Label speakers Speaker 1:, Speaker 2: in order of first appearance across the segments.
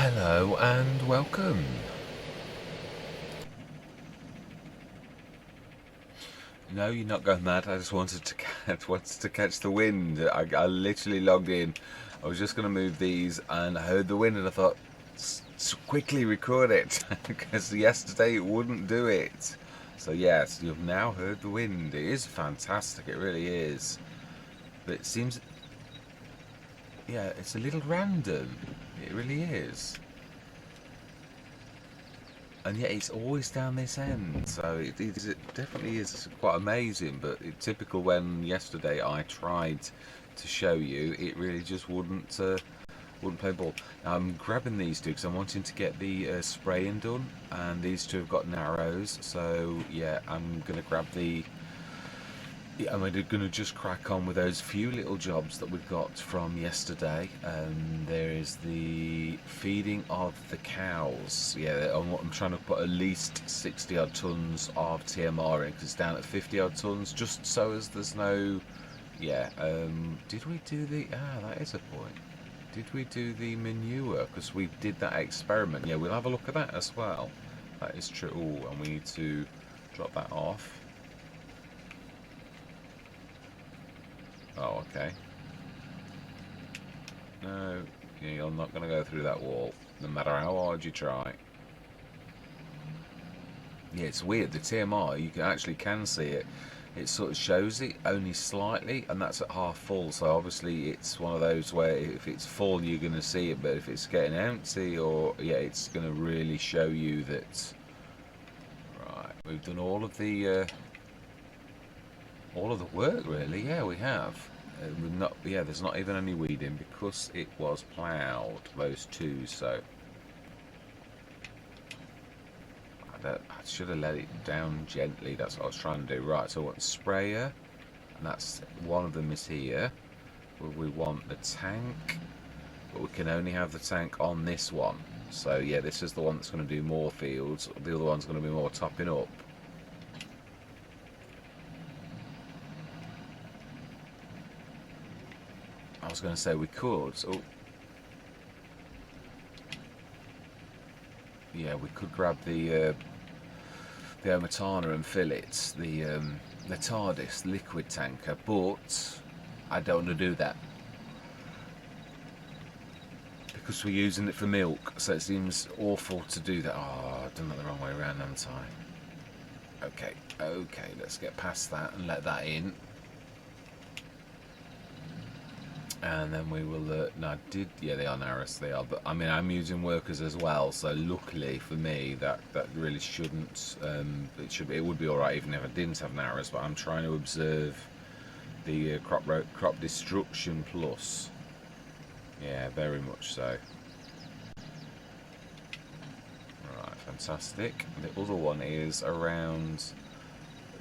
Speaker 1: Hello and welcome. No, you're not going mad. I just wanted to catch the wind. I literally logged in. I was just going to move these and I heard the wind and I thought, quickly record it because yesterday it wouldn't do it. So yes, you've now heard the wind. It is fantastic. It really is. But it seems, yeah, it's a little random. It really is. And yet it's always down this end, so it definitely is quite amazing. But typical when yesterday I tried to show you, it really just wouldn't play ball. Now I'm grabbing these two because I'm wanting to get the spraying done, and these two have got narrows. So yeah, I'm gonna grab the. Yeah, I'm going to just crack on with those few little jobs that we've got from yesterday. There is the feeding of the cows. Yeah, I'm trying to put at least 60 odd tons of TMR in because it's down at 50 odd tons, just so as there's no. Yeah, did we do the. That is a point. Did we do the manure? Because we did that experiment. Yeah, we'll have a look at that as well. That is true. Ooh, and we need to drop that off. Oh, okay. No, you're not going to go through that wall, no matter how hard you try. Yeah, it's weird. The TMR, you can see it. It sort of shows it only slightly, and that's at half full. So obviously, it's one of those where if it's full, you're going to see it, but if it's getting empty, or yeah, it's going to really show you that. Right, we've done all of the work, really. Yeah, we have. There's not even any weeding because it was ploughed, those two. So I should have let it down gently. That's what I was trying to do. Right. So I want sprayer, and that's one of them is here. We want the tank, but we can only have the tank on this one. So yeah, this is the one that's going to do more fields. The other one's going to be more topping up. I was going to say we could. Oh, yeah, we could grab the Omatana and fill it, the TARDIS liquid tanker, but I don't want to do that because we're using it for milk, so it seems awful to do that. Oh, I've done that the wrong way around, haven't I? Okay, let's get past that and let that in. And then we will. No, yeah, they are narrows. They are, but I mean, I'm using workers as well. So luckily for me, that really shouldn't. It would be all right even if I didn't have narrows. But I'm trying to observe the crop destruction plus. Yeah, very much so. Right, fantastic. The other one is around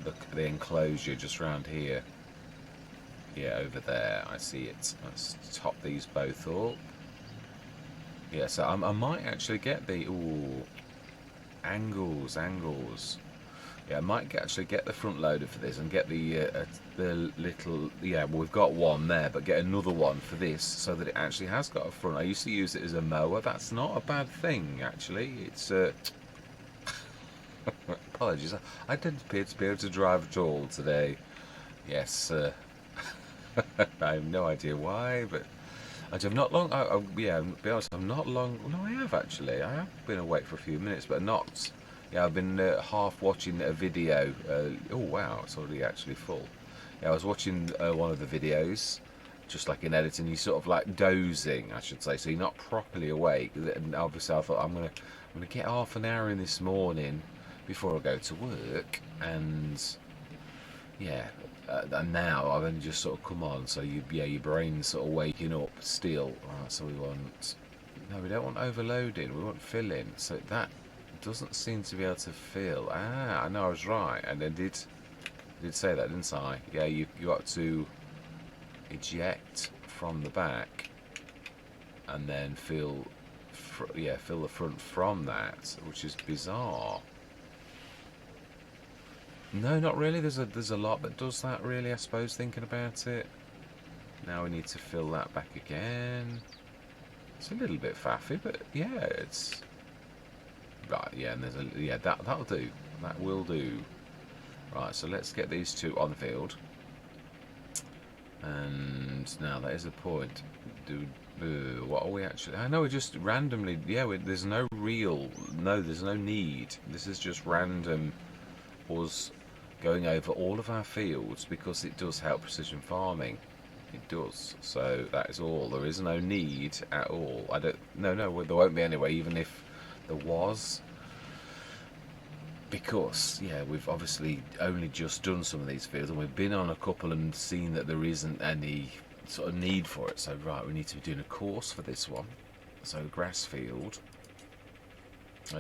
Speaker 1: the enclosure, just around here. Yeah, over there, I see it. Let's top these both up. Yeah, so I might actually get the... Ooh, angles. Yeah, I might actually get the front loader for this and get the little... Yeah, well, we've got one there, but get another one for this so that it actually has got a front. I used to use it as a mower. That's not a bad thing, actually. It's... Apologies. I didn't appear to be able to drive at all today. Yes, I have no idea why, but I'm not long. Yeah, to be honest, I'm not long. No, I have actually. I have been awake for a few minutes, but not. Yeah, I've been half watching a video. Oh wow, it's already actually full. Yeah, I was watching one of the videos, just like in editing. You're sort of like dozing, I should say. So you're not properly awake. And obviously, I thought I'm gonna get half an hour in this morning before I go to work, and yeah, and now I've only just sort of come on, so your brain's sort of waking up still. Right, so we want, no, we don't want overloading, we want filling. So that doesn't seem to be able to fill. I know I was right, and I did say that, didn't I? Yeah, you got to eject from the back, and then fill the front from that, which is bizarre. No, not really. There's a lot that does that, really, I suppose, thinking about it. Now we need to fill that back again. It's a little bit faffy, but yeah, it's right. Yeah, and there's a yeah that'll do. That will do. Right, so let's get these two on the field. And now that is a point. What are we actually? I know we're just randomly. Yeah, there's no real. No, there's no need. This is just random. Us going over all of our fields because it does help precision farming. It does. So that is all. There is no need at all. I don't. No, there won't be anyway. Even if there was. Because, yeah, we've obviously only just done some of these fields and we've been on a couple and seen that there isn't any sort of need for it. So, right, we need to be doing a course for this one. So, grass field.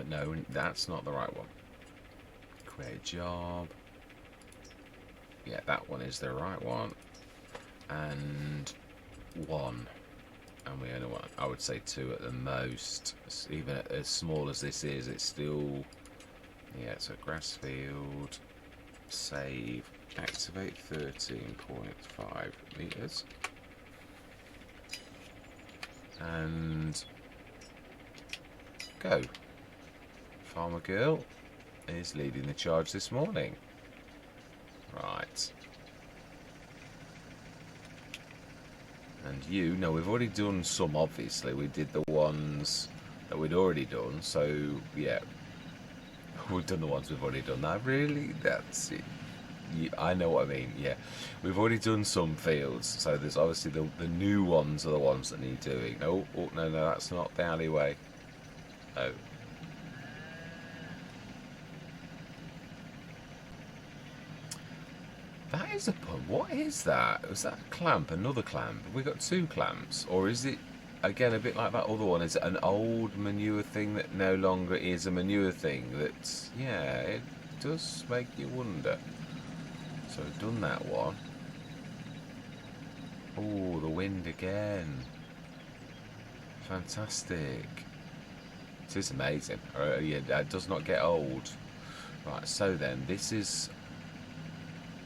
Speaker 1: No, that's not the right one. Create job. Yeah, that one is the right one. And one. And we only want, I would say, two at the most. Even as small as this is, it's still... Yeah, so grass field, save, activate 13.5 meters, and go. Farmer girl is leading the charge this morning. Right. And you, no, we've already done some, obviously. We did the ones that we'd already done, so yeah. We've done the ones we've already done. That really, that's it. I know what I mean. Yeah, we've already done some fields, so there's obviously the new ones are the ones that need doing. Oh, no, that's not the alleyway. Oh. That is a pump. What is that? Was that a clamp? Another clamp? Have we got two clamps? Or is it, again, a bit like that other one? Is it an old manure thing that no longer is a manure thing? That's, yeah, it does make you wonder. So we've done that one. Oh, the wind again. Fantastic. This is amazing. Yeah, that does not get old. Right, so then, this is...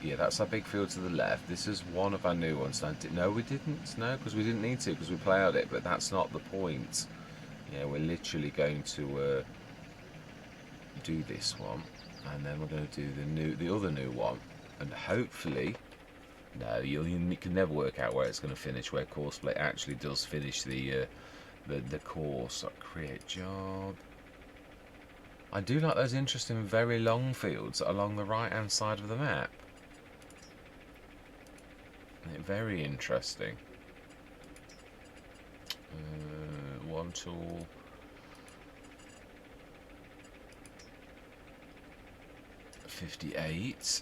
Speaker 1: Yeah, that's our big field to the left. This is one of our new ones. No, we didn't. No, because we didn't need to, because we ploughed it. But that's not the point. Yeah, we're literally going to do this one, and then we're going to do the other new one, and hopefully, no, you can never work out where it's going to finish. Where course play actually does finish the course. Create job. I do like those interesting, very long fields along the right-hand side of the map. Very interesting. One tool. $58.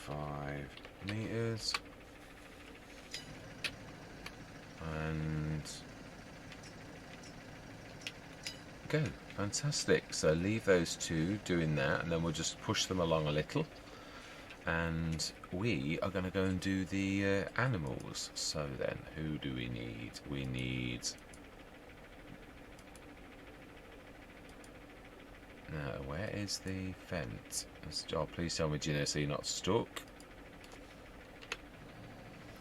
Speaker 1: .5 meters. And go. Fantastic. So leave those two doing that, and then we'll just push them along a little. And we are going to go and do the animals. So then, who do we need? We need... Now, where is the fence? Oh, please tell me, Gina, so you're not stuck.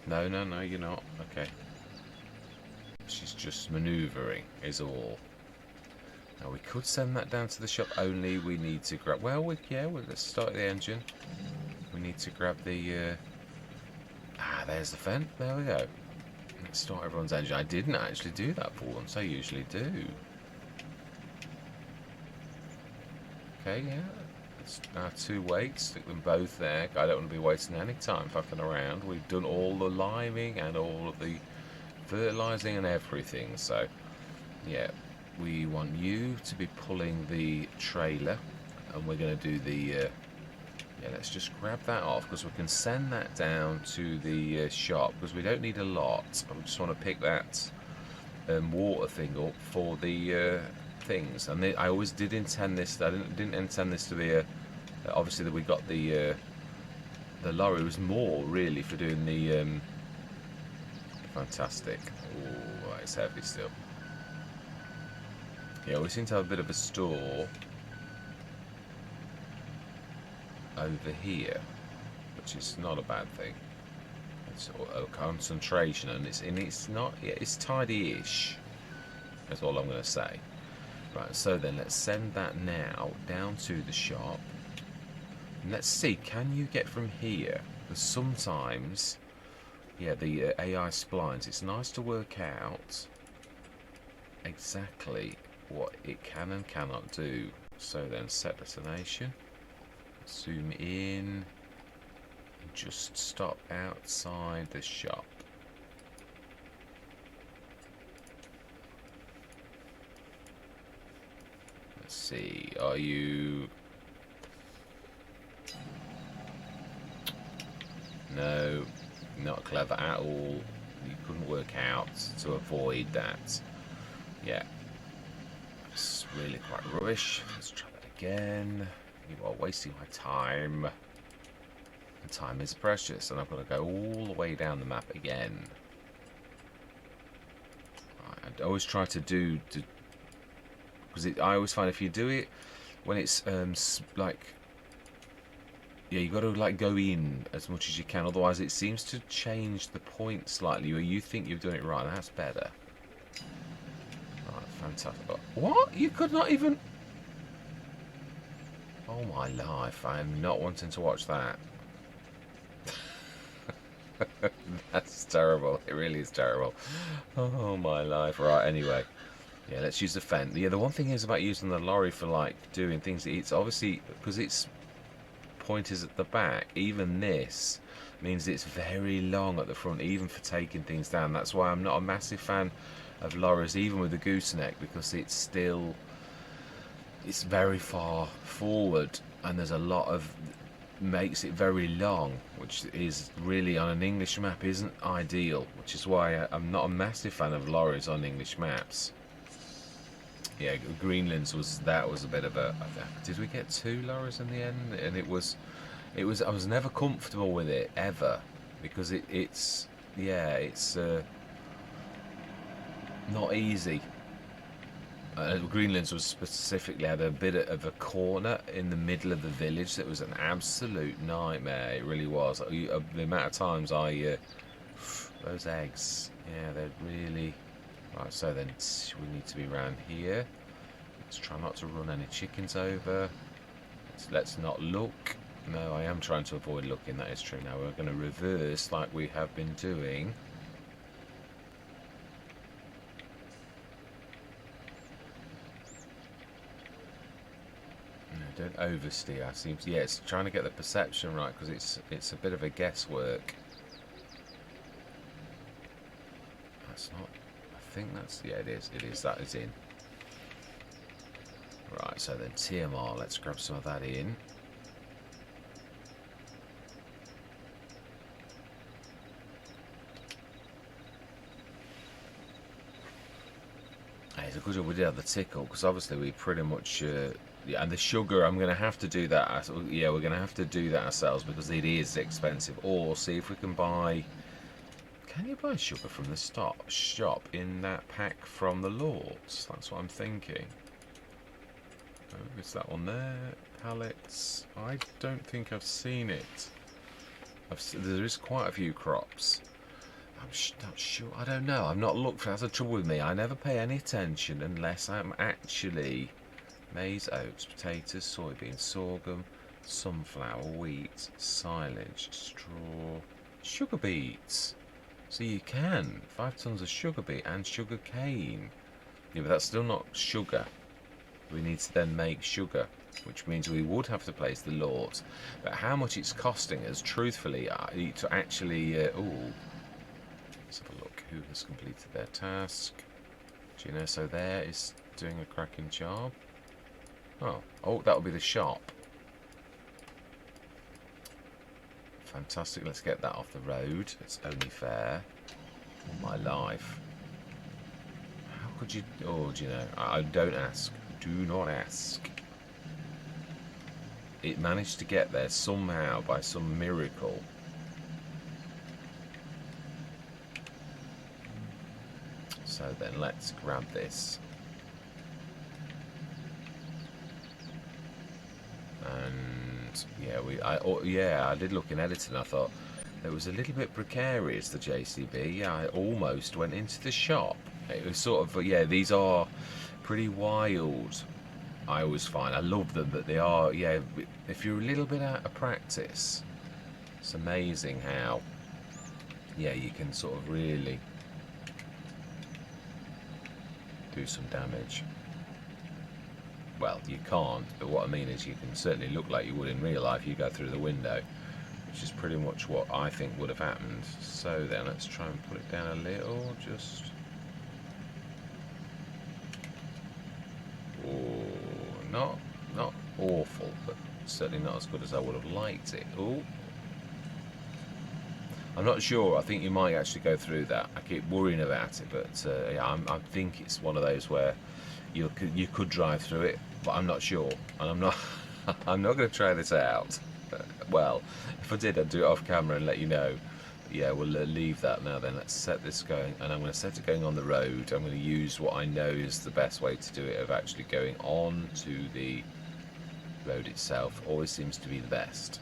Speaker 1: No, you're not. Okay. She's just manoeuvring, is all. Now, we could send that down to the shop, only we need to grab... Well, let's start the engine. We need to grab the... there's the fence. There we go. Let's start everyone's engine. I didn't actually do that for once. I usually do. Okay, yeah. It's our two weights. Stick them both there. I don't want to be wasting any time fucking around. We've done all the liming and all of the fertilising and everything. So, yeah. We want you to be pulling the trailer. And we're going to do the... yeah, let's just grab that off, because we can send that down to the shop, because we don't need a lot. I just want to pick that water thing up for the things. And I always did intend this. I didn't intend this to be a... obviously, that we got the lorry. It was more really for doing the... fantastic. Oh, it's heavy still. Yeah, we seem to have a bit of a store over here, which is not a bad thing. It's a concentration, and it's not. Yeah, it's tidy-ish. That's all I'm going to say. Right. So then let's send that now down to the shop. And let's see. Can you get from here? Because sometimes, yeah, the AI splines. It's nice to work out exactly what it can and cannot do. So then set destination, zoom in, and just stop outside the shop. Let's see, are you... No, not clever at all. You couldn't work out to avoid that. Yeah. It's really quite rubbish. Let's try that again. You are wasting my time. And time is precious, and I've got to go all the way down the map again. I always try to do... because I always find if you do it when it's like... Yeah, you got to like go in as much as you can, otherwise it seems to change the point slightly where you think you've done it right. That's better. Fantastic. What? You could not even... Oh my life, I am not wanting to watch that. That's terrible. It really is terrible. Oh my life. Right, anyway. Yeah, let's use the fence. Yeah, the one thing is about using the lorry for like doing things, it's obviously, because its point is at the back, even this means it's very long at the front, even for taking things down. That's why I'm not a massive fan of lorries, even with the gooseneck, because it's very far forward, and there's a lot of makes it very long, which is really on an English map isn't ideal, which is why I'm not a massive fan of lorries on English maps. Yeah, Greenland's was a bit of a... Did we get 2 lorries in the end? And it was I was never comfortable with it ever, because it's not easy. Greenland's was specifically had a bit of a corner in the middle of the village that was an absolute nightmare. It really was. The amount of times those eggs, yeah, they're really... Right, so then we need to be around here. Let's try not to run any chickens over. Let's not look. No, I am trying to avoid looking, that is true. Now we're going to reverse like we have been doing. No, don't oversteer. Yeah, it's trying to get the perception right, because it's a bit of a guesswork. That's not... I think that's... Yeah, it is. That is in. Right, so then TMR, let's grab some of that in. Hey, it's a good job we did have the tickle, because obviously we pretty much... yeah, and the sugar, I'm going to have to do that. Yeah, we're going to have to do that ourselves, because it is expensive. Or see if we can buy... Can you buy sugar from the shop in that pack from the Lords? That's what I'm thinking. Oh, is that one there? Pallets? I don't think I've seen it. There is quite a few crops. I'm not sure. I don't know. I've not looked for... That's the trouble with me. I never pay any attention unless I'm actually... Maize, oats, potatoes, soybeans, sorghum, sunflower, wheat, silage, straw, sugar beets. So you can. 5 tons of sugar beet and sugar cane. Yeah, but that's still not sugar. We need to then make sugar, which means we would have to place the Lords. But how much it's costing us, truthfully, to actually... let's have a look. Who has completed their task? Gina, so there is doing a cracking job. Oh, that'll be the shop. Fantastic, let's get that off the road. It's only fair. Oh, my life. How could you... Oh, do you know? I don't ask. Do not ask. It managed to get there somehow by some miracle. So then let's grab this. And Yeah, I did look in editing. I thought it was a little bit precarious, the JCB. Yeah, I almost went into the shop. It was sort of, yeah, these are pretty wild. I always find I love them, but they are, yeah, if you're a little bit out of practice, it's amazing how, yeah, you can sort of really do some damage. Well, you can't, but what I mean is you can certainly look like you would in real life. You go through the window, which is pretty much what I think would have happened. So then let's try and put it down a little, just... Oh, not awful, but certainly not as good as I would have liked it. Oh, I'm not sure. I think you might actually go through that. I keep worrying about it, but yeah, I think it's one of those where you could drive through it, but I'm not sure, and I'm not I'm not going to try this out. Well, if I did, I'd do it off camera and let you know. But yeah, we'll leave that now. Then let's set this going, and I'm going to set it going on the road. I'm going to use what I know is the best way to do it, of actually going on to the road itself. Always seems to be the best.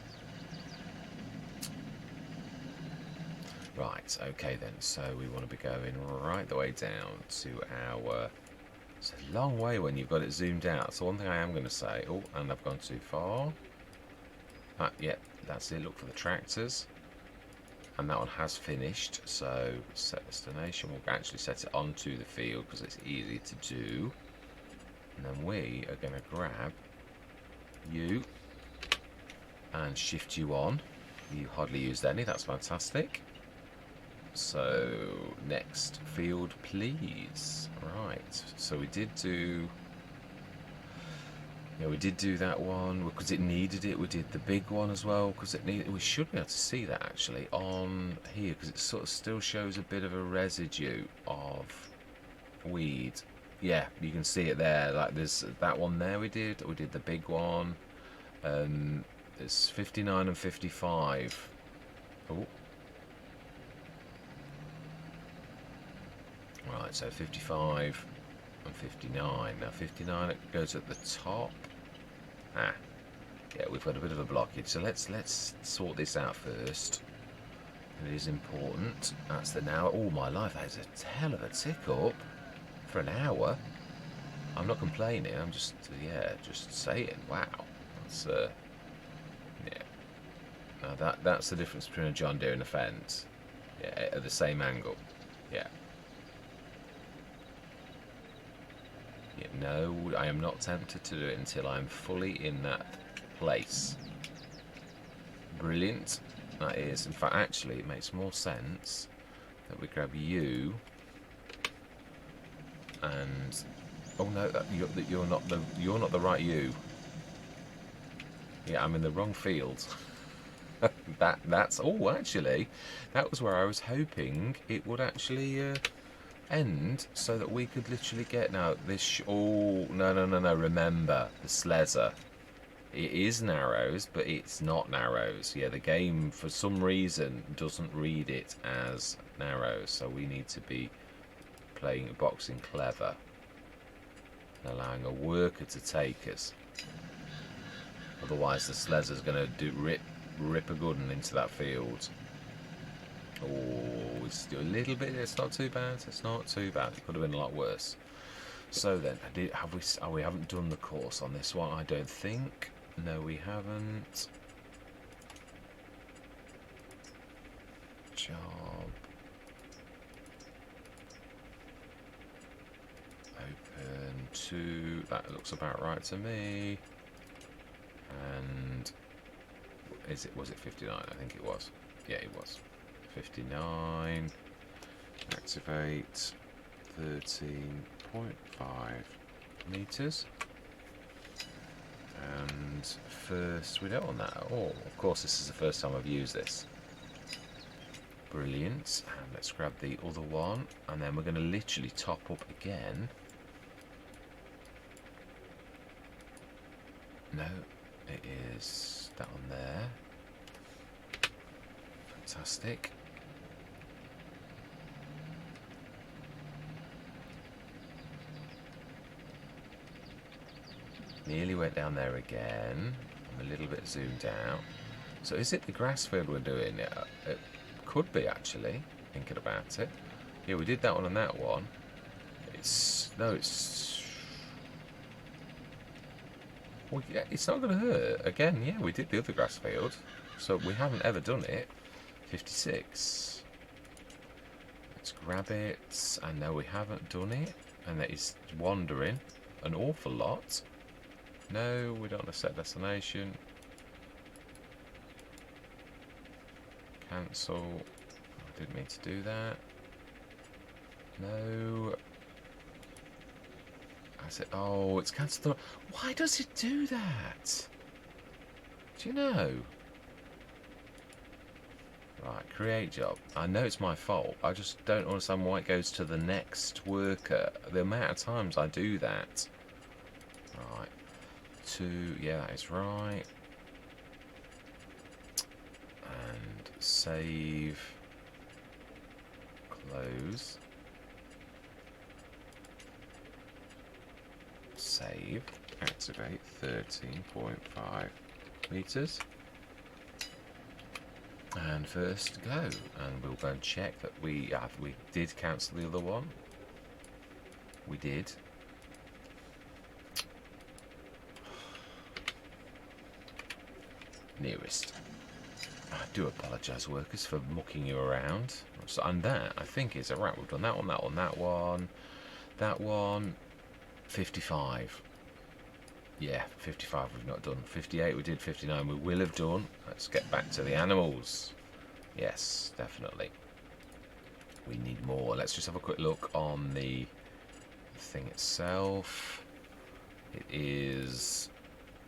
Speaker 1: Right, okay then, so we want to be going right the way down to our... It's a long way when you've got it zoomed out. So one thing I am going to say... Oh, and I've gone too far. Yeah, that's it. Look for the tractors. And that one has finished. So set destination. We'll actually set it onto the field because it's easy to do. And then we are going to grab you and shift you on. You hardly used any. That's fantastic. So next field, please. Right, so we did do, yeah, we did do that one because it needed it. We did the big one as well because it needed. We should be able to see that actually on here because it sort of still shows a bit of a residue of weed. Yeah, you can see it there. Like there's that one there. We did the big one. There's 59 and 55. Oh. Right, so 55 and 59. Now 59 it goes at the top. Yeah, we've got a bit of a blockage. So let's sort this out first. It is important. That's the now. All my life, that is a hell of a tick up for an hour. I'm not complaining. I'm just just saying. Wow, that's yeah. Now that's the difference between a John Deere and a fence. Yeah, at the same angle. Yeah. No, I am not tempted to do it until I'm fully in that place. Brilliant. That is. In fact, actually, it makes more sense that we grab you and... Oh no, you're not the right you. Yeah, I'm in the wrong field. That's... Oh, actually, that was where I was hoping it would actually... end so that we could literally get now this oh no remember the Slezzer, it is narrows but it's not narrows. Yeah, the game for some reason doesn't read it as narrows, so we need to be playing boxing clever and allowing a worker to take us, otherwise the Slezzer's going to rip a good one into that field. Oh, it's still a little bit. It's not too bad. It's not too bad. It could have been a lot worse. So then, have we? Oh, we haven't done the course on this one. I don't think. No, we haven't. Job. Open to. That looks about right to me. And was it 59? I think it was. Yeah, it was. 59, activate 13.5 meters, and first we don't want that at all. Of course, this is the first time I've used this. Brilliant. And let's grab the other one, and then we're going to literally top up again. No, it is that one there. Fantastic. Nearly went down there again. I'm a little bit zoomed out. So is it the grass field we're doing? It could be, actually, thinking about it. Yeah, we did that one and that one. No, well, yeah, it's not going to hurt. Again, yeah, we did the other grass field. So we haven't ever done it. 56. Let's grab it. I know we haven't done it. And that is wandering an awful lot. No, we don't want to set destination. Cancel. I didn't mean to do that. No. I said, oh, it's cancelled. Why does it do that? Do you know? Right, create job. I know it's my fault. I just don't understand why it goes to the next worker. The amount of times I do that. Right. 2, yeah, that is right. And save. Close. Save. Activate 13.5 meters. And first go, and we'll go and check that we did cancel the other one. We did. Nearest. I do apologise, workers, for mucking you around. So, and that, I think, is right. We've done that one, that one, that one, that one. 55. Yeah, 55 we've not done. 58 we did, 59 we will have done. Let's get back to the animals. Yes, definitely. We need more. Let's just have a quick look on the thing itself. It is,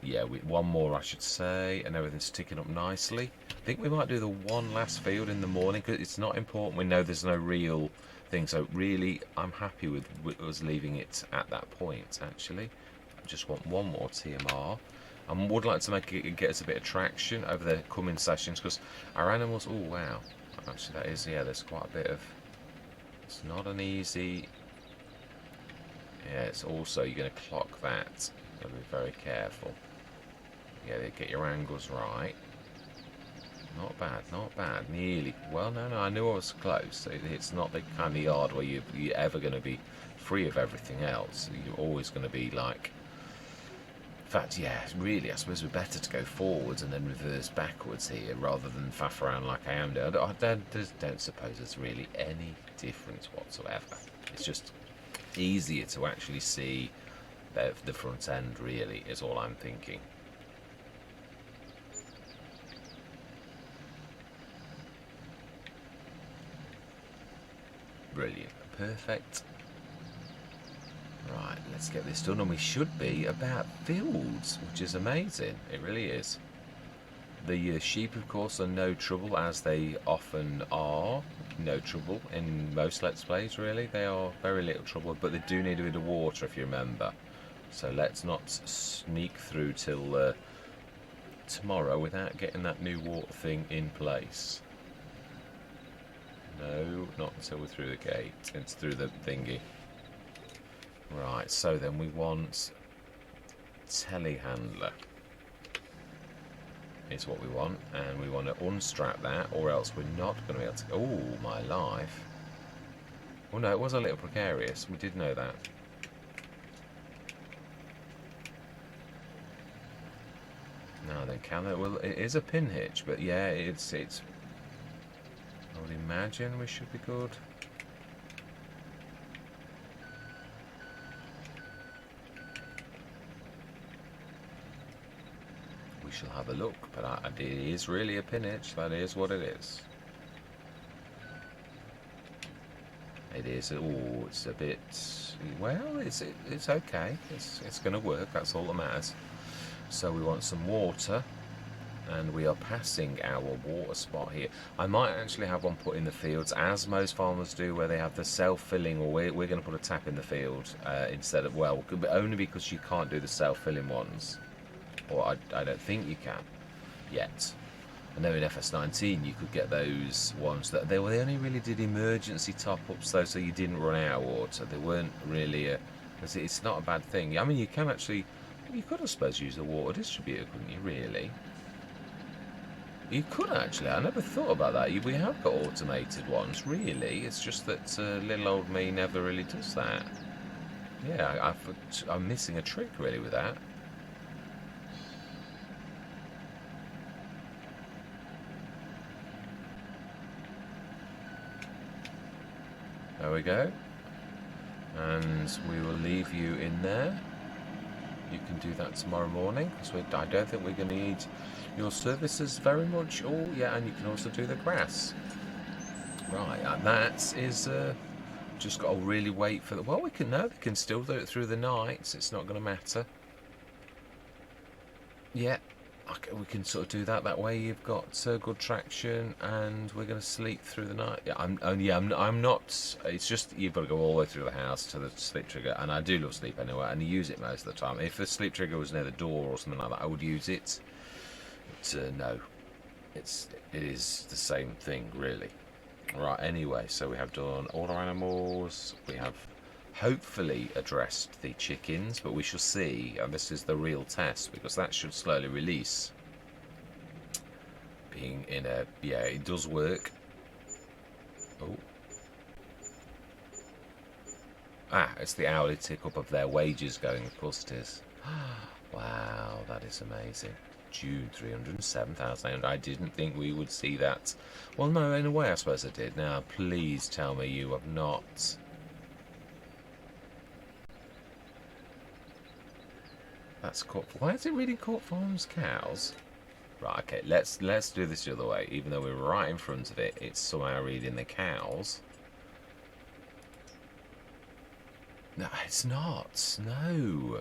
Speaker 1: yeah, one more I should say, and everything's ticking up nicely. I think we might do the one last field in the morning because it's not important. We know there's no real thing, so really I'm happy with us leaving it at that point, actually. Just want one more TMR. I would like to make it get us a bit of traction over the coming sessions because our animals, oh wow, actually that is, yeah, there's quite a bit of, it's not an easy, yeah, it's also, you're going to clock that, you've got to be very careful. Yeah, get your angles right. Not bad, not bad, nearly, well no, I knew I was close. It's not the kind of yard where you're ever going to be free of everything else. You're always going to be like, in fact, yeah, really, I suppose we're better to go forwards and then reverse backwards here rather than faff around like I am doing. I don't suppose there's really any difference whatsoever. It's just easier to actually see the front end, really, is all I'm thinking. Brilliant. Perfect. Right, let's get this done, and we should be about fields, which is amazing. It really is. The sheep, of course, are no trouble, as they often are. No trouble in most Let's Plays, really. They are very little trouble, but they do need a bit of water, if you remember. So let's not sneak through till tomorrow without getting that new water thing in place. No, not until we're through the gate. It's through the thingy. Right, so then we want telehandler is what we want, and we want to unstrap that, or else we're not going to be able to. Oh, my life. Oh no, it was a little precarious. We did know that. Now then, can it? Well, it is a pin hitch, but yeah, it's. I would imagine we should be good. We shall have a look, but it is really a pin hitch. That is what it is. It is. Oh, it's a bit. Well, it's okay. It's going to work. That's all that matters. So we want some water, and we are passing our water spot here. I might actually have one put in the fields, as most farmers do, where they have the self-filling, or we're going to put a tap in the field instead of, well, only because you can't do the self-filling ones. Or I don't think you can yet. I know in FS19 you could get those ones that they only really did emergency top-ups though, so you didn't run out of water. They weren't really it's not a bad thing. I mean, you can actually You could, I suppose, use the water distributor, couldn't you, really? You could actually. I never thought about that. We have got automated ones, really. It's just that little old me never really does that. Yeah, I'm missing a trick, really, with that. There we go. And we will leave you in there. You can do that tomorrow morning, because I don't think we're going to need your services very much. Oh, yeah, and you can also do the grass. Right, and that is just got to really wait for the... Well, we can still do it through the night. It's not going to matter. Yeah, we can sort of do that. That way you've got good traction, and we're going to sleep through the night. Yeah, I'm not. It's just you've got to go all the way through the house to the sleep trigger, and I do love sleep anyway, and you use it most of the time. If the sleep trigger was near the door or something like that, I would use it. But no, it is the same thing, really. Right. Anyway, so we have done all our animals. We have hopefully addressed the chickens, but we shall see, and this is the real test, because that should slowly release. Being in a... yeah, it does work. Oh. It's the hourly tick up of their wages going, of course it is. Wow, that is amazing. June, 307,800. I didn't think we would see that. Well, no, in a way I suppose I did. Now, please tell me you have not... That's Court... Why is it reading Court Farm's cows? Right, okay, let's do this the other way. Even though we're right in front of it, it's somehow reading the cows. No, it's not. No.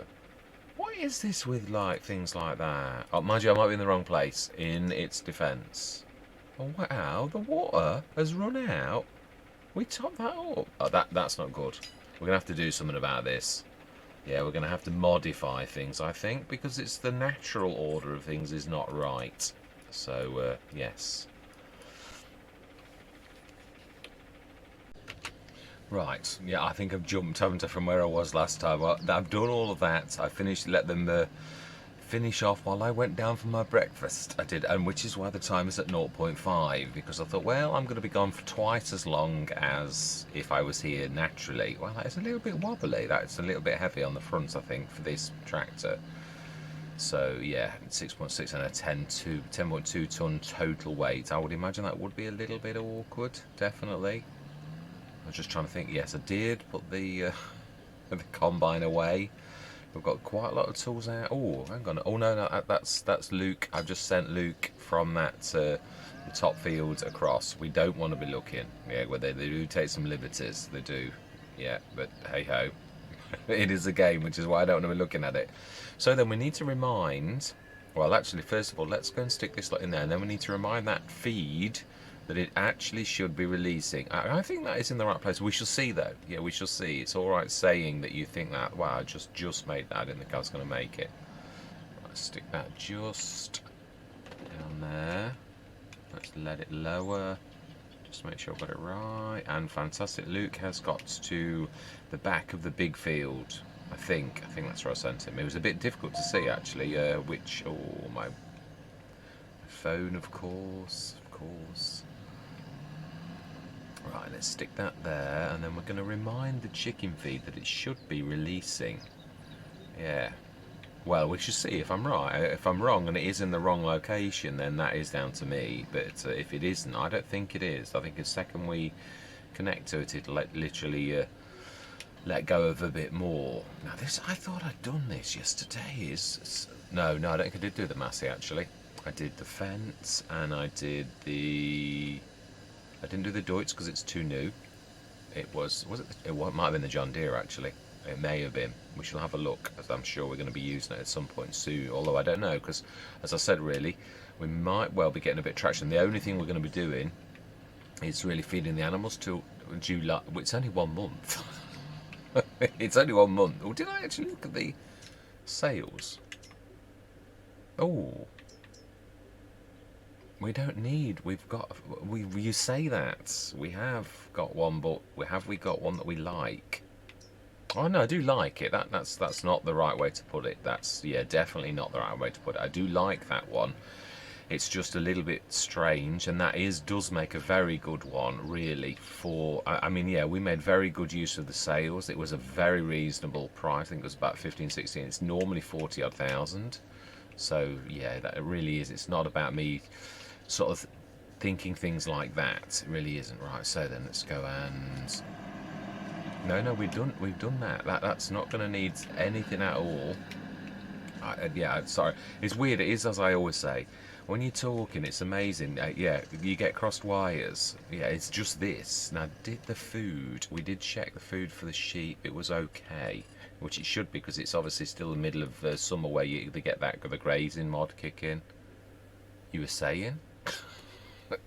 Speaker 1: What is this with, like, things like that? Oh, mind you, I might be in the wrong place. In its defence. Oh, wow, the water has run out. We topped that up. Oh, that's not good. We're going to have to do something about this. Yeah, we're going to have to modify things, I think, because it's the natural order of things is not right. So, yes. Right, yeah, I think I've jumped onto from where I was last time. I've done all of that. I finished, let them finish off while I went down for my breakfast. I did, and which is why the time is at 0.5, because I thought, well, I'm going to be gone for twice as long as if I was here naturally. Well, that is a little bit wobbly. That's a little bit heavy on the front, I think, for this tractor. So, yeah, 6.6 and a 10.2 ton total weight. I would imagine that would be a little bit awkward, definitely. I was just trying to think. Yes, I did put the combine away. We've got quite a lot of tools out. Oh, hang on. Oh no, that's Luke. I've just sent Luke from that the top field across. We don't want to be looking. Yeah, well, they do take some liberties. They do. Yeah, but hey ho, it is a game, which is why I don't want to be looking at it. So then we need to remind. Well, actually, first of all, let's go and stick this lot in there, and then we need to remind that feed that it actually should be releasing. I think that is in the right place. We shall see, though. Yeah, we shall see. It's all right saying that you think that, wow, I just made that. I didn't think I was going to make it. Right, stick that just down there. Let's let it lower. Just make sure I've got it right. And fantastic. Luke has got to the back of the big field. I think that's where I sent him. It was a bit difficult to see, actually, which... Oh, my phone, of course. Right, let's stick that there, and then we're going to remind the chicken feed that it should be releasing. Yeah. Well, we should see if I'm right. If I'm wrong and it is in the wrong location, then that is down to me. But if it isn't, I don't think it is. I think the second we connect to it, it'll literally let go of a bit more. Now, this, I thought I'd done this yesterday. No, I don't think I did do the Massey, actually. I did the fence, and I did the... I didn't do the Deutz because it's too new. It was it? It might have been the John Deere, actually. It may have been. We shall have a look, as I'm sure we're going to be using it at some point soon. Although I don't know, because, as I said, really, we might well be getting a bit of traction. The only thing we're going to be doing is really feeding the animals till July. Well, it's only 1 month. It's only 1 month. Oh, did I actually look at the sales? Oh. We don't need. We've got. You say that we have got one, but we got one that we like. Oh no, I do like it. That's not the right way to put it. That's, yeah, definitely not the right way to put it. I do like that one. It's just a little bit strange, and that does make a very good one, really. For I mean, yeah, we made very good use of the sales. It was a very reasonable price. I think it was about 15, 16. It's normally 40 odd thousand. So yeah, that it really is. It's not about me sort of thinking things like that. It really isn't. Right. So then let's go and no, we've done that. That's not going to need anything at all. Yeah, sorry. It's weird. It is, as I always say, when you're talking, it's amazing. Yeah, you get crossed wires. Yeah, it's just this. Now, we did check the food for the sheep. It was okay, which it should be, because it's obviously still the middle of summer where they get the grazing mod kick in. You were saying?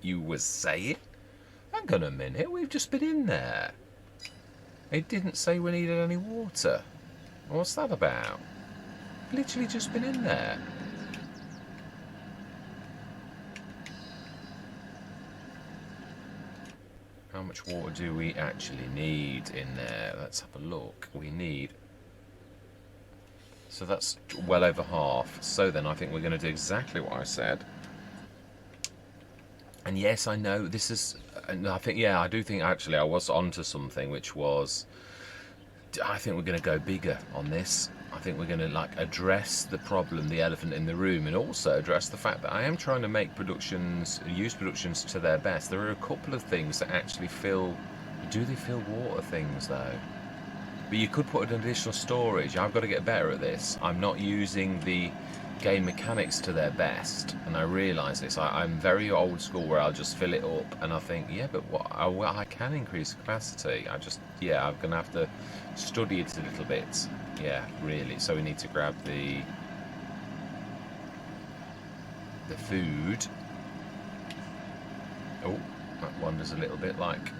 Speaker 1: You were saying? Hang on a minute. We've just been in there. It didn't say we needed any water. What's that about? Literally just been in there. How much water do we actually need in there? Let's have a look. We need... So that's well over half. So then I think we're going to do exactly what I said. And yes, I know this is... And I think, yeah, I do think actually I was onto something, which was... I think we're going to go bigger on this. I think we're going to like address the problem, the elephant in the room, and also address the fact that I am trying to make use productions to their best. There are a couple of things that actually do they fill water things though? But you could put an additional storage. I've got to get better at this. I'm not using the game mechanics to their best, and I realise this. I'm very old school where I'll just fill it up, and I think, yeah, but I can increase the capacity. I'm going to have to study it a little bit. Yeah, really. So we need to grab the food. Oh, that wanders a little bit like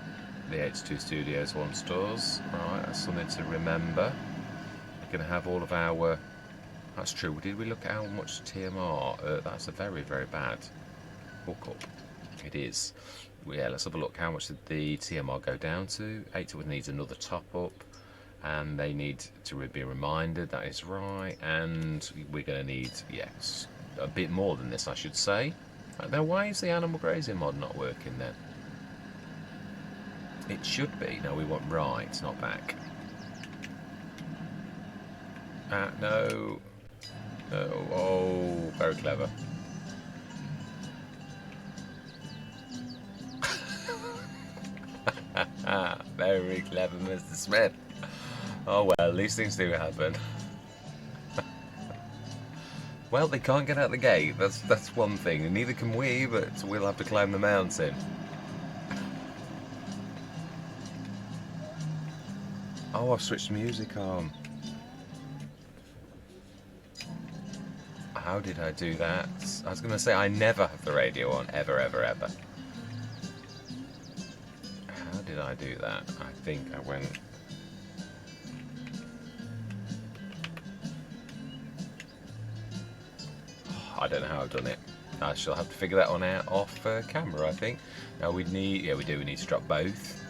Speaker 1: the H2 Studios once does. Right, that's something to remember. We're going to have all of our... That's true. Did we look at how much TMR? That's a very, very bad hookup. It is. Yeah, let's have a look. How much did the TMR go down to? 8 needs another top up. And they need to be reminded, that is right. And we're going to need, yes, a bit more than this, I should say. Now, why is the animal grazing mod not working then? It should be. No, we want right, not back. No. No. Oh, very clever. Very clever, Mr. Smith. Oh well, these things do happen. Well, they can't get out the gate. That's one thing, and neither can we. But we'll have to climb the mountain. Oh, I've switched music on. How did I do that? I was going to say I never have the radio on, ever, ever, ever. How did I do that? I think I went... I don't know how I've done it. I shall have to figure that one out off camera, I think. Now we need... Yeah, we do. We need to drop both.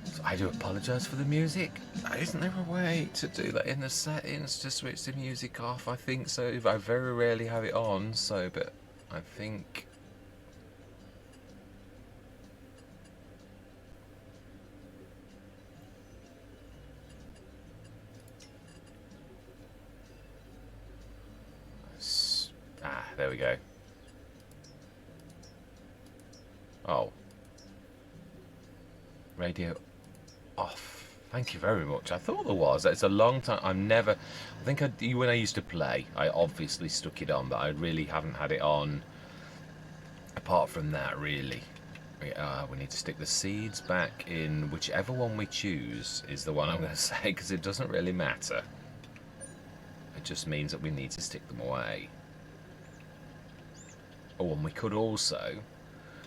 Speaker 1: So I do apologise for the music. Isn't there a way to do that in the settings to switch the music off? I think so. I very rarely have it on, so, but I think... There we go. Oh. Radio off. Thank you very much. I thought there was. It's a long time. I think when I used to play, I obviously stuck it on, but I really haven't had it on apart from that, really. We need to stick the seeds back in. Whichever one we choose is the one I'm going to say, because it doesn't really matter. It just means that we need to stick them away. Oh, and we could also,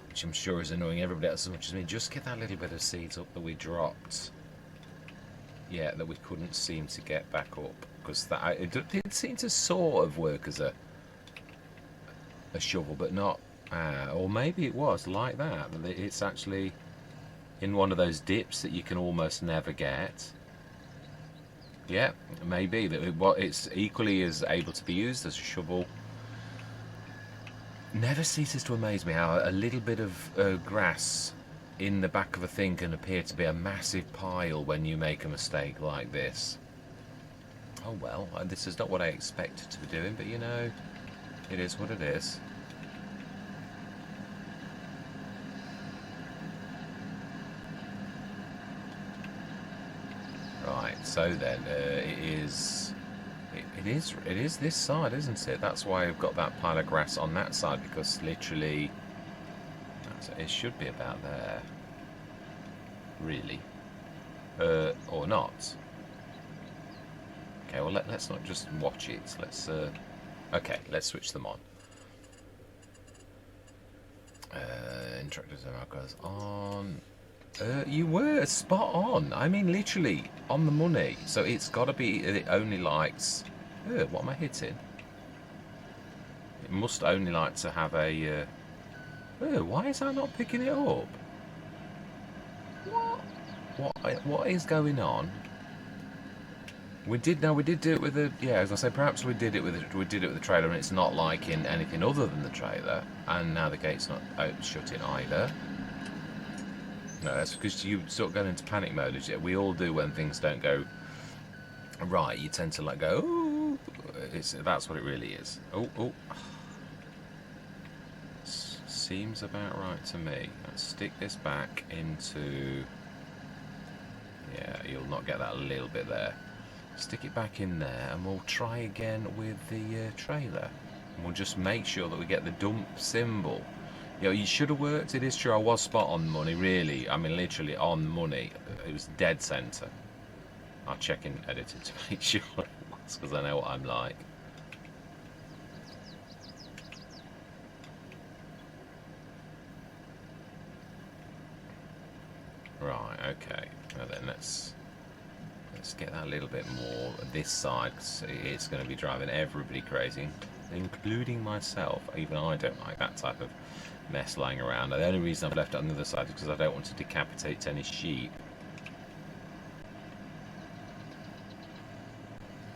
Speaker 1: which I'm sure is annoying everybody else as much as me, just get that little bit of seeds up that we dropped. Yeah, that we couldn't seem to get back up, because it did seem to sort of work as a shovel, but not. Or maybe it was like that. It's actually in one of those dips that you can almost never get. Yeah, maybe that it's equally as able to be used as a shovel. Never ceases to amaze me how a little bit of grass in the back of a thing can appear to be a massive pile when you make a mistake like this. Oh well, this is not what I expected to be doing, but you know, it is what it is. Right, so then it is this side, isn't it? That's why I've got that pile of grass on that side, because literally it should be about there, really, or not. Okay, well let's not just watch it. Let's okay, let's switch them on. Interactive demo goes on. You were spot on. I mean, literally on the money. So it's got to be. It only likes. What am I hitting? It must only like to have a. Why is that not picking it up? What is going on? We did do it with the as I say, perhaps we did it with the trailer, and it's not liking anything other than the trailer, and now the gate's not shutting either. No, that's because you sort of go into panic mode. We all do when things don't go right. You tend to like go, ooh. That's what it really is. Oh. Seems about right to me. Let's stick this back into. Yeah, you'll not get that little bit there. Stick it back in there, and we'll try again with the trailer. And we'll just make sure that we get the dump symbol. You know, you should have worked. It is true, I was spot on money, really. I mean, literally on money. It was dead centre. I'll check in editor to make sure it was, because I know what I'm like. Right, okay. Now then, let's get that a little bit more this side, because it's going to be driving everybody crazy, including myself. Even I don't like that type of mess lying around. The only reason I've left it on the other side is because I don't want to decapitate any sheep.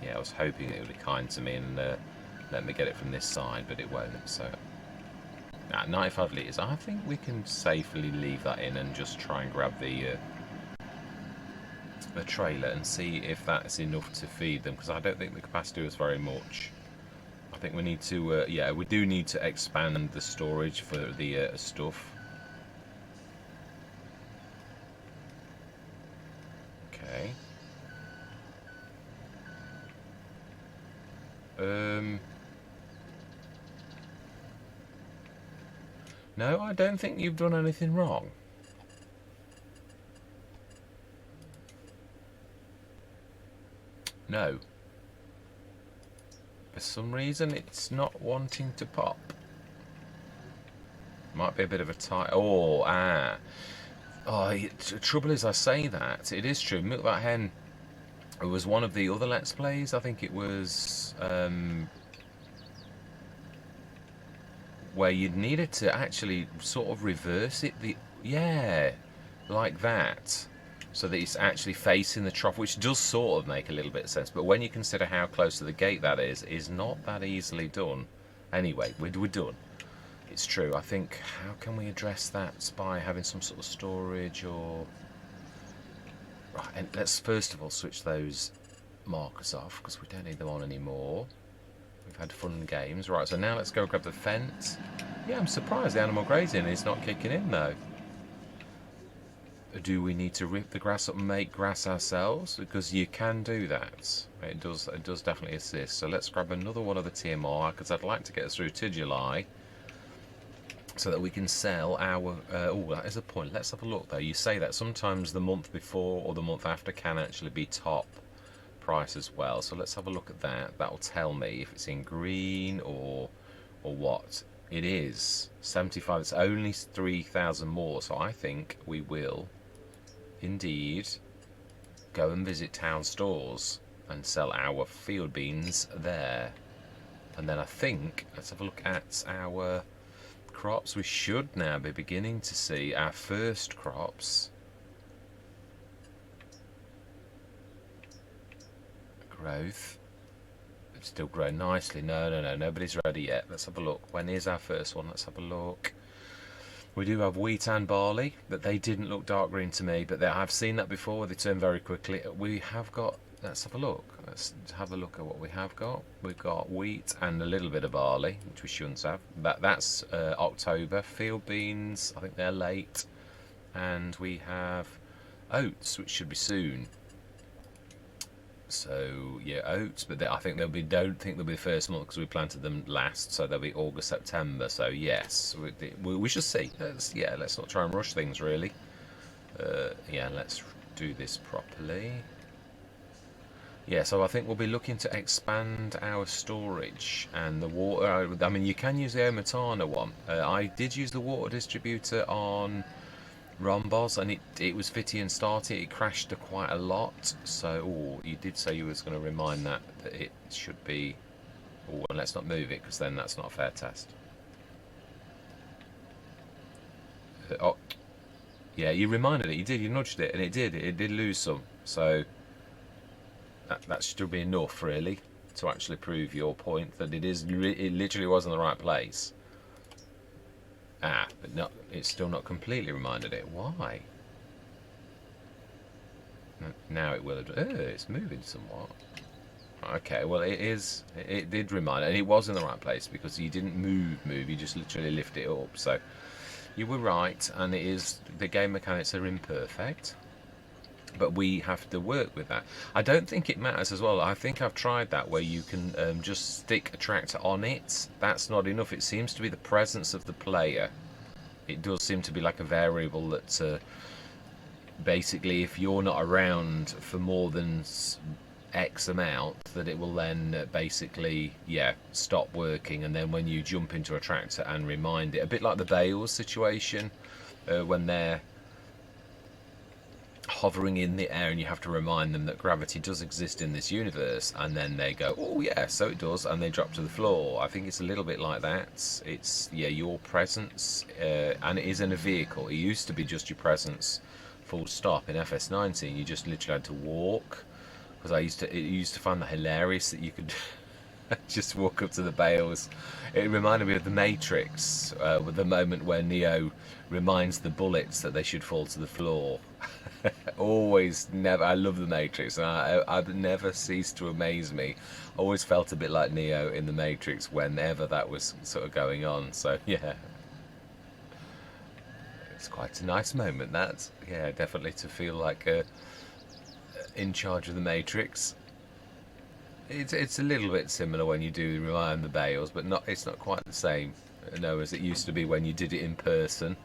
Speaker 1: Yeah, I was hoping it would be kind to me and let me get it from this side, but it won't. So, 95 litres. I think we can safely leave that in and just try and grab the trailer and see if that's enough to feed them, because I don't think the capacity was very much. I think we need to, we do need to expand the storage for the stuff. Okay. No, I don't think you've done anything wrong. No. For some reason, it's not wanting to pop. Might be a bit of a tight. Oh, the trouble is, I say that. It is true. Milk That Hen. It was one of the other Let's Plays. I think it was where you'd needed to actually sort of reverse it. Like that. So that it's actually facing the trough, which does sort of make a little bit of sense. But when you consider how close to the gate that is not that easily done. Anyway, we're done. It's true. I think, how can we address that by having some sort of storage or... Right, and let's first of all switch those markers off, because we don't need them on anymore. We've had fun and games. Right, so now let's go grab the fence. Yeah, I'm surprised the animal grazing is not kicking in, though. Do we need to rip the grass up and make grass ourselves? Because you can do that. It does definitely assist. So let's grab another one of the TMR, because I'd like to get us through to July, so that we can sell our... oh, that is a point. Let's have a look, though. You say that sometimes the month before or the month after can actually be top price as well. So let's have a look at that. That'll tell me if it's in green or what. It is 75. It's only 3,000 more. So I think we will indeed go and visit town stores and sell our field beans there. And then I think, let's have a look at our crops. We should now be beginning to see our first crops growth. It's still growing nicely. No, nobody's ready yet. Let's have a look. When is our first one? Let's have a look. We do have wheat and barley, but they didn't look dark green to me, but I've seen that before. They turn very quickly. We have got, let's have a look. Let's have a look at what we have got. We've got wheat and a little bit of barley, which we shouldn't have. That's October. Field beans, I think they're late. And we have oats, which should be soon. So yeah, oats, but I think don't think they'll be the first month because we planted them last, so they'll be August, September. So yes, we shall see. Let's not try and rush things really. Yeah, let's do this properly. Yeah, so I think we'll be looking to expand our storage and the water. I mean, you can use the Omatana one. I did use the water distributor on Rhombos, and it was fitty and starty. It crashed quite a lot. So, you did say you was going to remind that it should be. Oh, and let's not move it because then that's not a fair test. Yeah, you reminded it. You did. You nudged it, and it did. It did lose some. So that should be enough, really, to actually prove your point that it literally was in the right place. But no, it's still not completely reminded it. Why? Now it will. It's moving somewhat. Okay, well it is. It did remind it, and it was in the right place because you didn't move. You just literally lift it up. So you were right, and it is. The game mechanics are imperfect, but we have to work with that. I don't think it matters as well. I think I've tried that where you can just stick a tractor on it. That's not enough. It seems to be the presence of the player. It does seem to be like a variable that basically if you're not around for more than X amount, that it will then basically, stop working. And then when you jump into a tractor and remind it, a bit like the bales situation, when they're hovering in the air and you have to remind them that gravity does exist in this universe, and then they go, oh yeah, so it does, and they drop to the floor. I think it's a little bit like that. It's your presence, and it is in a vehicle. It used to be just your presence, full stop. In FS19 you just literally had to walk, because I used to find that hilarious that you could just walk up to the bales. It reminded me of the Matrix, with the moment where Neo reminds the bullets that they should fall to the floor. I love the Matrix, and I've never ceased to amaze me. I always felt a bit like Neo in the Matrix whenever that was sort of going on. So yeah, it's quite a nice moment. That, definitely to feel like in charge of the Matrix. It's a little bit similar when you do rely on the bales, but it's not quite the same, as it used to be when you did it in person.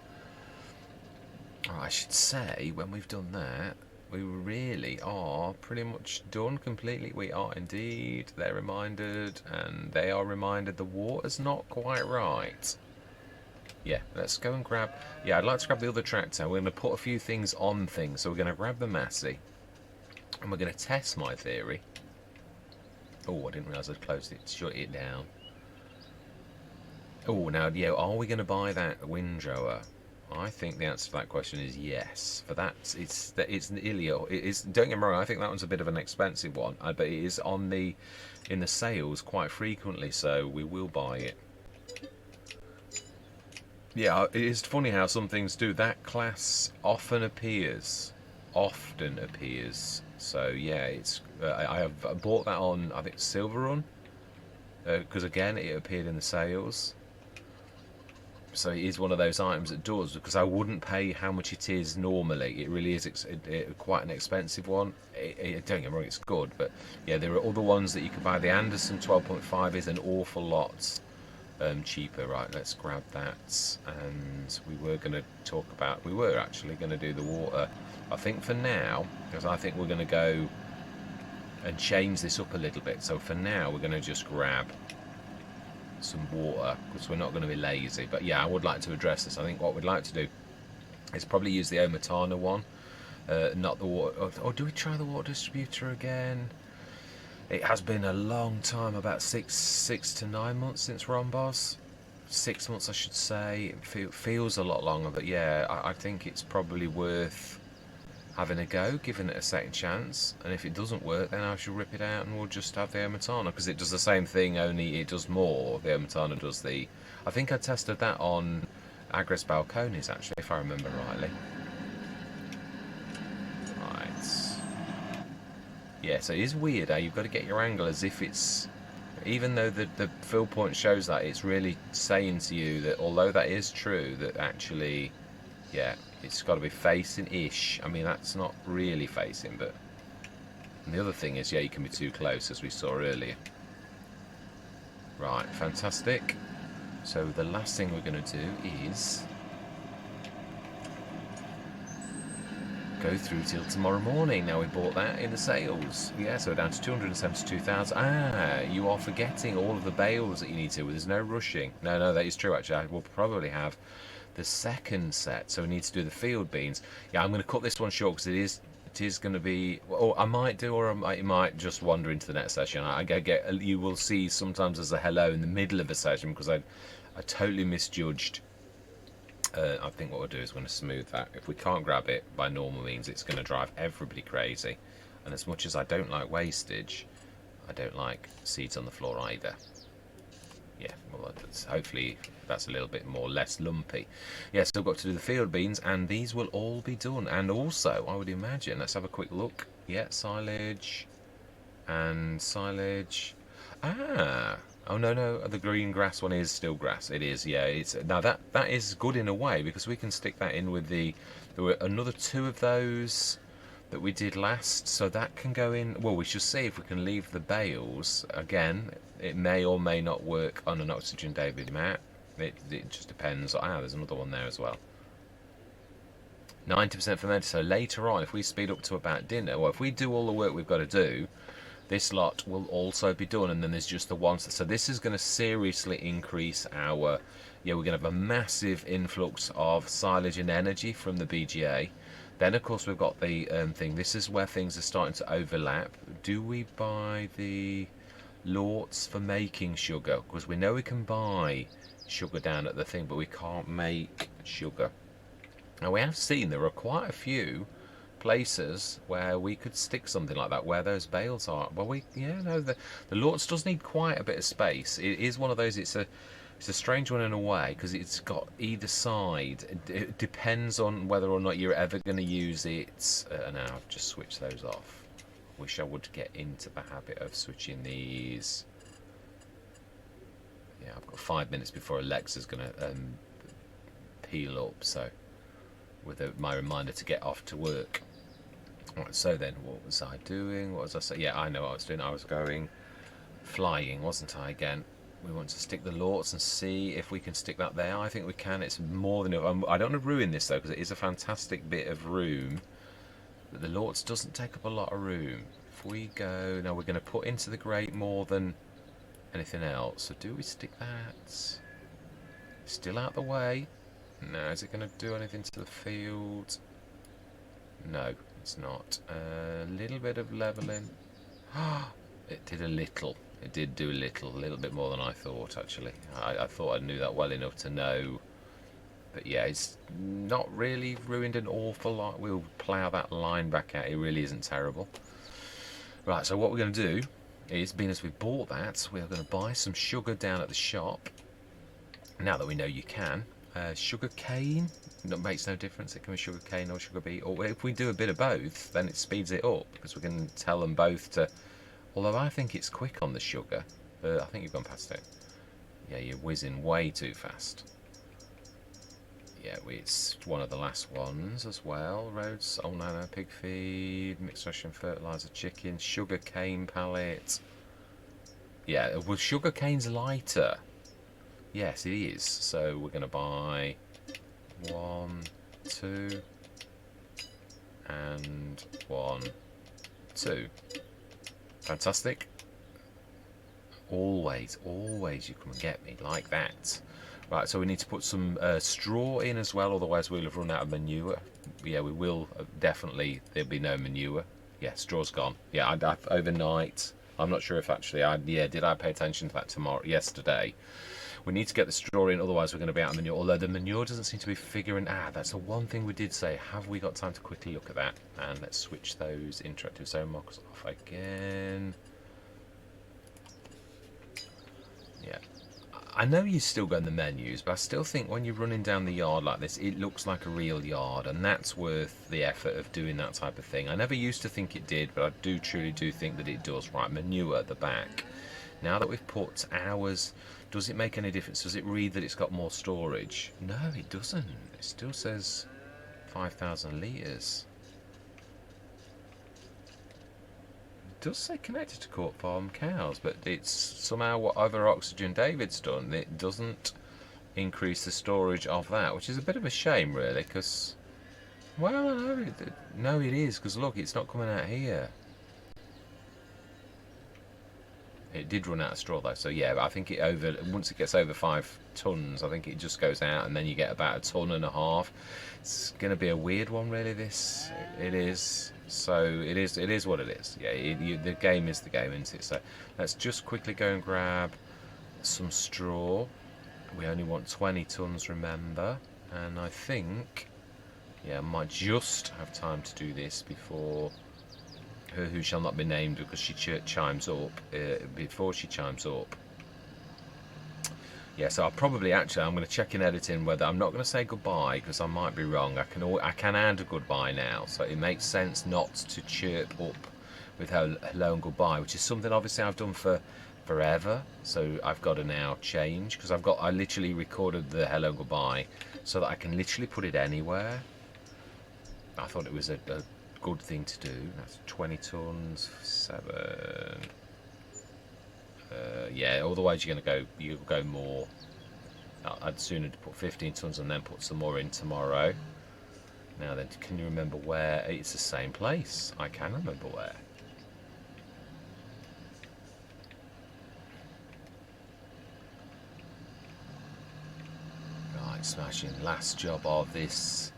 Speaker 1: I should say, when we've done that, we really are pretty much done completely. We are indeed. They're reminded, and they are reminded the water's not quite right. Yeah, let's go and grab. Yeah, I'd like to grab the other tractor. We're going to put a few things on things. So we're going to grab the Massey, and we're going to test my theory. Oh, I didn't realise I'd closed it. Shut it down. Oh, now, are we going to buy that windrower? I think the answer to that question is yes. For that, it's Ilio. It is. Don't get me wrong. I think that one's a bit of an expensive one, but it is in the sales quite frequently, so we will buy it. Yeah, it is funny how some things do. That class often appears. So yeah, it's. I have bought that on, I think, Silver Run, because again it appeared in the sales. So it is one of those items that does, because I wouldn't pay how much it is normally. It really is quite an expensive one. Don't get me wrong, it's good, but yeah, there are other ones that you can buy. The Anderson 12.5 is an awful lot cheaper. Right, let's grab that. And we were actually going to do the water, I think, for now, because I think we're going to go and change this up a little bit. So for now we're going to just grab some water, because we're not going to be lazy. But yeah, I would like to address this. I think what we'd like to do is probably use the Omatana one, not the water. Or do we try the water distributor again? It has been a long time, about six to 9 months since Rhombos. 6 months, I should say. It feels a lot longer, but yeah, I think it's probably worth having a go, giving it a second chance, and if it doesn't work, then I shall rip it out and we'll just have the Omatana, because it does the same thing, only it does more. The Omatana does the... I think I tested that on Agres Balcones, actually, if I remember rightly. Right. Yeah, so it is weird how you've got to get your angle as if it's... Even though the fill point shows that, it's really saying to you that although that is true, that actually, yeah, it's got to be facing-ish. I mean, that's not really facing, but... And the other thing is, yeah, you can be too close, as we saw earlier. Right, fantastic. So the last thing we're going to do is go through till tomorrow morning. Now, we bought that in the sales. Yeah, so we're down to 272,000. Ah, you are forgetting all of the bales that you need to. There's no rushing. No, that is true, actually. I will probably have the second set, so we need to do the field beans. Yeah, I'm going to cut this one short because it is going to be, or I might do, or it might just wander into the next session. You will see sometimes there's a hello in the middle of a session because I totally misjudged. I think what we'll do is we're going to smooth that. If we can't grab it by normal means, it's going to drive everybody crazy. And as much as I don't like wastage, I don't like seeds on the floor either. Yeah, well, hopefully that's a little bit less lumpy. Yeah, still got to do the field beans, and these will all be done. And also, I would imagine, let's have a quick look. Yeah, silage and silage. Ah, oh no, the green grass one is still grass. It is, yeah. It's now that is good in a way because we can stick that in with there were another 2 of those that we did last, so that can go in. Well, we should see if we can leave the bales again. It may or may not work on an oxygen David map. It just depends. Ah, there's another one there as well. 90% fermented. So later on, if we speed up to about dinner, well, if we do all the work we've got to do, this lot will also be done, and then there's just the ones. So this is going to seriously increase our... Yeah, we're going to have a massive influx of silage and energy from the BGA. Then, of course, we've got the thing. This is where things are starting to overlap. Do we buy the Lorts for making sugar? Because we know we can buy sugar down at the thing, but we can't make sugar. Now, we have seen there are quite a few places where we could stick something like that where those bales are. Well, the Lorts does need quite a bit of space. It is one of those, it's a strange one in a way because it's got either side. It depends on whether or not you're ever going to use it. Now I've just switched those off. Wish I would get into the habit of switching these. Yeah, I've got 5 minutes before Alexa's going to peel up, so with my reminder to get off to work. Right, so then what was I doing? What was I saying? Yeah, I know what I was doing. I was going flying, wasn't I, again? We want to stick the Lorts and see if we can stick that there. I think we can. It's more than enough. I don't want to ruin this though because it is a fantastic bit of room. But the Lorts doesn't take up a lot of room. If we go... Now we're going to put into the grate more than anything else. So do we stick that? Still out the way. No, is it going to do anything to the field? No, it's not. A little bit of levelling. It did a little. It did do a little bit more than I thought, actually. I thought I knew that well enough to know. But yeah, it's not really ruined an awful lot. We'll plough that line back out. It really isn't terrible. Right, so what we're going to do is, being as we bought that, we're going to buy some sugar down at the shop. Now that we know you can. Sugar cane, that makes no difference. It can be sugar cane or sugar beet. Or if we do a bit of both, then it speeds it up because we can tell them both to... Although I think it's quick on the sugar. I think you've gone past it. Yeah, you're whizzing way too fast. Yeah, it's one of the last ones as well. Roads, oh no, pig feed, mixed ration fertiliser, chicken, sugar cane pallet. Yeah, well, sugar cane's lighter. Yes, it is. So we're going to buy 1, 2, and 1, 2. Fantastic. Always you come and get me like that. Right, so we need to put some straw in as well, otherwise we'll have run out of manure. Yeah, we will definitely. There'll be no manure. Yeah, straw's gone. Yeah, overnight. I'm not sure if actually did I pay attention to that yesterday? We need to get the straw in, otherwise we're going to be out of manure. Although the manure doesn't seem to be figuring... that's the one thing we did say. Have we got time to quickly look at that? And let's switch those interactive zone markers off again. Yeah. I know you still go in the menus, but I still think when you're running down the yard like this, it looks like a real yard, and that's worth the effort of doing that type of thing. I never used to think it did, but I truly do think that it does. Right, manure at the back. Now that we've put ours, does it make any difference? Does it read that it's got more storage? No, it doesn't. It still says 5,000 litres. It does say connected to Court Farm cows, but it's somehow whatever oxygen David's done, it doesn't increase the storage of that, which is a bit of a shame, really, because, well, no, it is, because look, it's not coming out here. It did run out of straw though, so yeah, I think once it gets over 5 tons, I think it just goes out, and then you get about 1.5 tons. It's going to be a weird one, really. This it is. So it is what it is. Yeah, the game is the game, isn't it? So let's just quickly go and grab some straw. We only want 20 tons, remember, and I think, yeah, I might just have time to do this before her who shall not be named, because she chimes up before she chimes up. Yeah, so I'll probably I'm going to check in editing whether I'm not going to say goodbye, because I might be wrong. I can add a goodbye now, so it makes sense not to chirp up with hello and goodbye, which is something obviously I've done for forever. So I've got to now change, because I literally recorded the hello and goodbye so that I can literally put it anywhere. I thought it was a good thing to do. That's 20 tons, 7. Yeah, otherwise you'll go more. I'd sooner put 15 tons and then put some more in tomorrow. Now then, can you remember where? It's the same place. I can remember where. Right, smashing. Last job of this.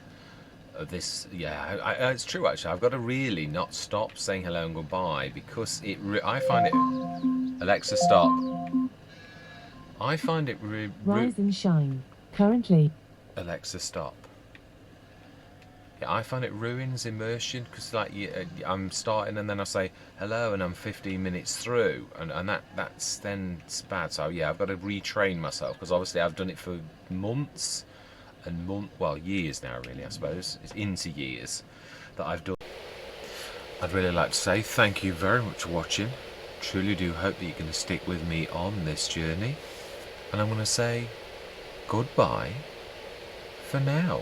Speaker 1: Yeah, it's true actually. I've got to really not stop saying hello and goodbye, because I find it. Alexa, stop. I find it
Speaker 2: rise and shine. Currently.
Speaker 1: Alexa, stop. Yeah, I find it ruins immersion, because like I'm starting and then I say hello and I'm 15 minutes through, and that's then it's bad. So yeah, I've got to retrain myself, because obviously I've done it for months and years now, really. I suppose it's into years that I've done. I'd really like to say thank you very much for watching. Truly do hope that you're going to stick with me on this journey, and I'm going to say goodbye for now.